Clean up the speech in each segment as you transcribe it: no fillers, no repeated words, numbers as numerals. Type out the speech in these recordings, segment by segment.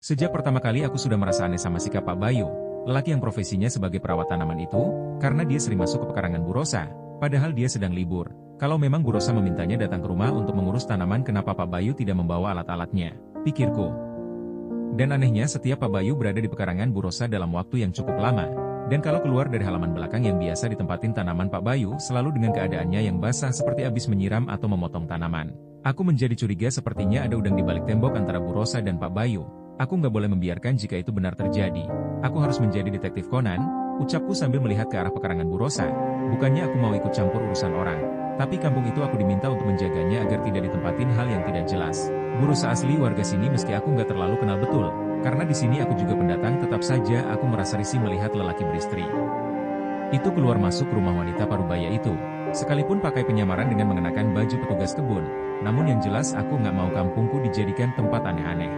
Sejak pertama kali aku sudah merasa aneh sama sikap Pak Bayu, lelaki yang profesinya sebagai perawat tanaman itu, karena dia sering masuk ke pekarangan Bu Rosa, padahal dia sedang libur. Kalau memang Bu Rosa memintanya datang ke rumah untuk mengurus tanaman, kenapa Pak Bayu tidak membawa alat-alatnya? Pikirku. Dan anehnya setiap Pak Bayu berada di pekarangan Bu Rosa dalam waktu yang cukup lama. Dan kalau keluar dari halaman belakang yang biasa ditempatin tanaman Pak Bayu selalu dengan keadaannya yang basah seperti habis menyiram atau memotong tanaman. Aku menjadi curiga sepertinya ada udang di balik tembok antara Bu Rosa dan Pak Bayu. Aku nggak boleh membiarkan jika itu benar terjadi. Aku harus menjadi detektif Conan, ucapku sambil melihat ke arah pekarangan Bu Rosa. Bukannya aku mau ikut campur urusan orang. Tapi kampung itu aku diminta untuk menjaganya agar tidak ditempatin hal yang tidak jelas. Bu Rosa asli warga sini meski aku nggak terlalu kenal betul. Karena di sini aku juga pendatang, tetap saja aku merasa risih melihat lelaki beristri itu keluar masuk rumah wanita parubaya itu. Sekalipun pakai penyamaran dengan mengenakan baju petugas kebun, namun yang jelas aku nggak mau kampungku dijadikan tempat aneh-aneh.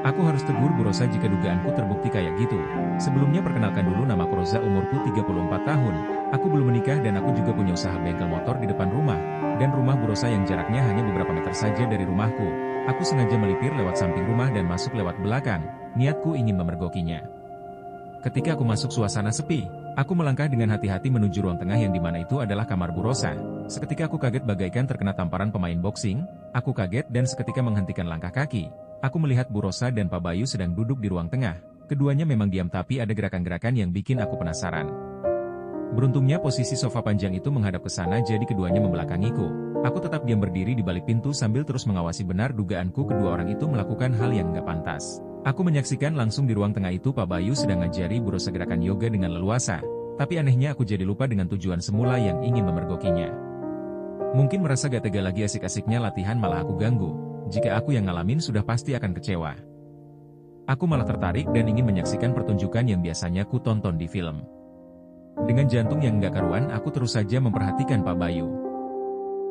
Aku harus tegur Bu Rosa jika dugaanku terbukti kayak gitu. Sebelumnya perkenalkan dulu, namaku Rosa, umurku 34 tahun. Aku belum menikah dan aku juga punya usaha bengkel motor di depan rumah. Dan rumah Bu Rosa yang jaraknya hanya beberapa meter saja dari rumahku. Aku sengaja melipir lewat samping rumah dan masuk lewat belakang. Niatku ingin memergokinya. Ketika aku masuk suasana sepi, aku melangkah dengan hati-hati menuju ruang tengah yang dimana itu adalah kamar Bu Rosa. Seketika aku kaget bagaikan terkena tamparan pemain boxing. Aku kaget dan seketika menghentikan langkah kaki. Aku melihat Bu Rosa dan Pak Bayu sedang duduk di ruang tengah. Keduanya memang diam tapi ada gerakan-gerakan yang bikin aku penasaran. Beruntungnya posisi sofa panjang itu menghadap ke sana jadi keduanya membelakangiku. Aku tetap diam berdiri di balik pintu sambil terus mengawasi benar dugaanku kedua orang itu melakukan hal yang nggak pantas. Aku menyaksikan langsung di ruang tengah itu Pak Bayu sedang ngajari Bu Rosa gerakan yoga dengan leluasa. Tapi anehnya aku jadi lupa dengan tujuan semula yang ingin memergokinya. Mungkin merasa gak tega lagi asik-asiknya latihan malah aku ganggu. Jika aku yang ngalamin sudah pasti akan kecewa. Aku malah tertarik dan ingin menyaksikan pertunjukan yang biasanya ku tonton di film. Dengan jantung yang gak karuan aku terus saja memperhatikan Pak Bayu.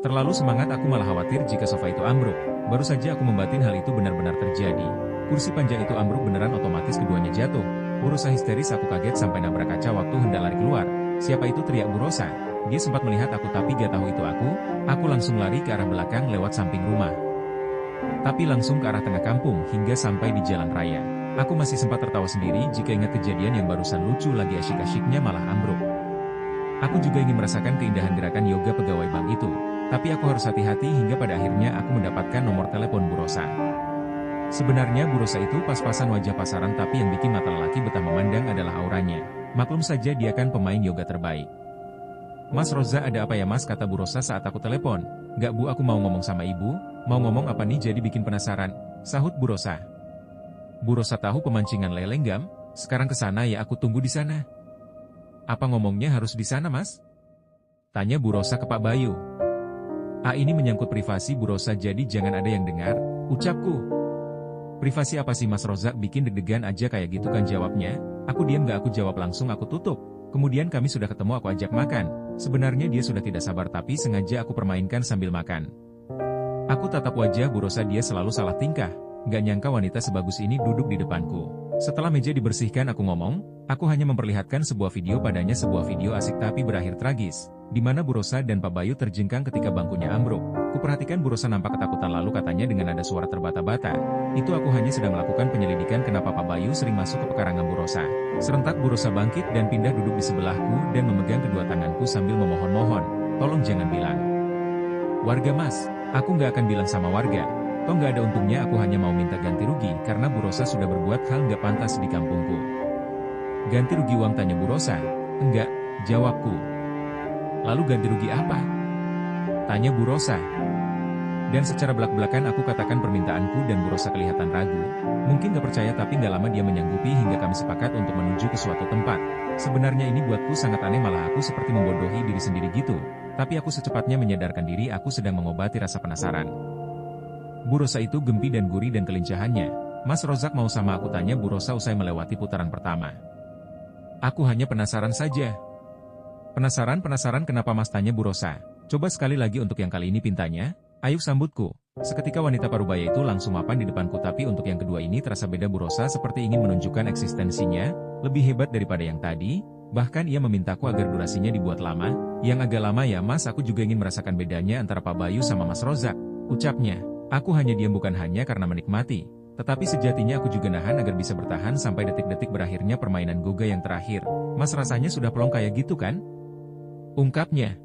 Terlalu semangat aku malah khawatir jika sofa itu ambruk. Baru saja aku membatin hal itu benar-benar terjadi. Kursi panjang itu ambruk beneran, otomatis keduanya jatuh. Bu Rosa histeris, aku kaget sampai nabrak kaca waktu hendak lari keluar. Siapa itu, teriak Bu Rosa. Dia sempat melihat aku tapi gak tahu itu aku. Aku langsung lari ke arah belakang lewat samping rumah. Tapi langsung ke arah tengah kampung hingga sampai di jalan raya. Aku masih sempat tertawa sendiri jika ingat kejadian yang barusan lucu lagi asyik-asyiknya malah ambruk. Aku juga ingin merasakan keindahan gerakan yoga pegawai bank itu. Tapi aku harus hati-hati hingga pada akhirnya aku mendapatkan nomor telepon Bu Rosa. Sebenarnya Bu Rosa itu pas-pasan wajah pasaran tapi yang bikin mata lelaki betah memandang adalah auranya. Maklum saja dia kan pemain yoga terbaik. Mas Roza, ada apa ya mas, kata Bu Rosa saat aku telepon. Gak Bu, aku mau ngomong sama ibu. Mau ngomong apa nih, jadi bikin penasaran, sahut Bu Rosa. Bu Rosa tahu pemancingan lele gam? Sekarang ke sana ya, aku tunggu di sana. Apa ngomongnya harus di sana mas? Tanya Bu Rosa ke Pak Bayu. Ini menyangkut privasi Bu Rosa, jadi jangan ada yang dengar, ucapku. Privasi apa sih Mas Rozak, bikin deg-degan aja kayak gitu kan jawabnya. Aku diam gak aku jawab, langsung aku tutup. Kemudian kami sudah ketemu, aku ajak makan. Sebenarnya dia sudah tidak sabar tapi sengaja aku permainkan sambil makan. Aku tatap wajah Bu Rosa, dia selalu salah tingkah. Gak nyangka wanita sebagus ini duduk di depanku. Setelah meja dibersihkan aku ngomong, aku hanya memperlihatkan sebuah video padanya, sebuah video asik tapi berakhir tragis. Di mana Bu Rosa dan Pak Bayu terjengkang ketika bangkunya ambruk. Kuperhatikan Bu Rosa nampak ketakutan lalu katanya dengan ada suara terbata-bata. Itu aku hanya sedang melakukan penyelidikan kenapa Pak Bayu sering masuk ke pekarangan Bu Rosa. Serentak Bu Rosa bangkit dan pindah duduk di sebelahku dan memegang kedua tanganku sambil memohon-mohon. Tolong jangan bilang warga mas, aku nggak akan bilang sama warga. Toh nggak ada untungnya, aku hanya mau minta ganti rugi karena Bu Rosa sudah berbuat hal nggak pantas di kampungku. Ganti rugi uang, tanya Bu Rosa. Enggak, jawabku. Lalu ganti rugi apa? Tanya Bu Rosa. Dan secara belak-belakan aku katakan permintaanku dan Bu Rosa kelihatan ragu. Mungkin gak percaya tapi gak lama dia menyanggupi hingga kami sepakat untuk menuju ke suatu tempat. Sebenarnya ini buatku sangat aneh, malah aku seperti membodohi diri sendiri gitu. Tapi aku secepatnya menyadarkan diri aku sedang mengobati rasa penasaran. Bu Rosa itu gempi dan gurih dan kelincahannya. Mas Rozak mau sama aku, tanya Bu Rosa usai melewati putaran pertama. Aku hanya penasaran saja. Penasaran kenapa mas, tanya Bu Rosa. Coba sekali lagi untuk yang kali ini, pintanya. Ayo sambutku. Seketika wanita parubaya itu langsung mapan di depanku, tapi untuk yang kedua ini terasa beda. Bu Rosa seperti ingin menunjukkan eksistensinya, lebih hebat daripada yang tadi. Bahkan ia memintaku agar durasinya dibuat lama. Yang agak lama ya mas, aku juga ingin merasakan bedanya antara Pak Bayu sama Mas Rozak, ucapnya. Aku hanya diam bukan hanya karena menikmati, Tetapi sejatinya aku juga nahan agar bisa bertahan sampai detik-detik berakhirnya permainan Goga yang terakhir. Mas rasanya sudah plong kayak gitu kan? Ungkapnya.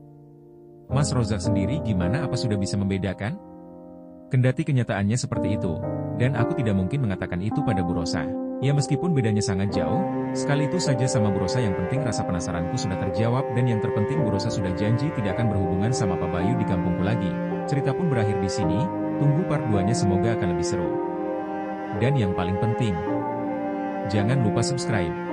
Mas Rozak sendiri gimana, apa sudah bisa membedakan? Kendati kenyataannya seperti itu, dan aku tidak mungkin mengatakan itu pada Bu Rosa. Ya meskipun bedanya sangat jauh, sekali itu saja sama Bu Rosa yang penting rasa penasaranku sudah terjawab dan yang terpenting Bu Rosa sudah janji tidak akan berhubungan sama Pak Bayu di kampungku lagi. Cerita pun berakhir di sini, tunggu part 2-nya semoga akan lebih seru. Dan yang paling penting, jangan lupa subscribe.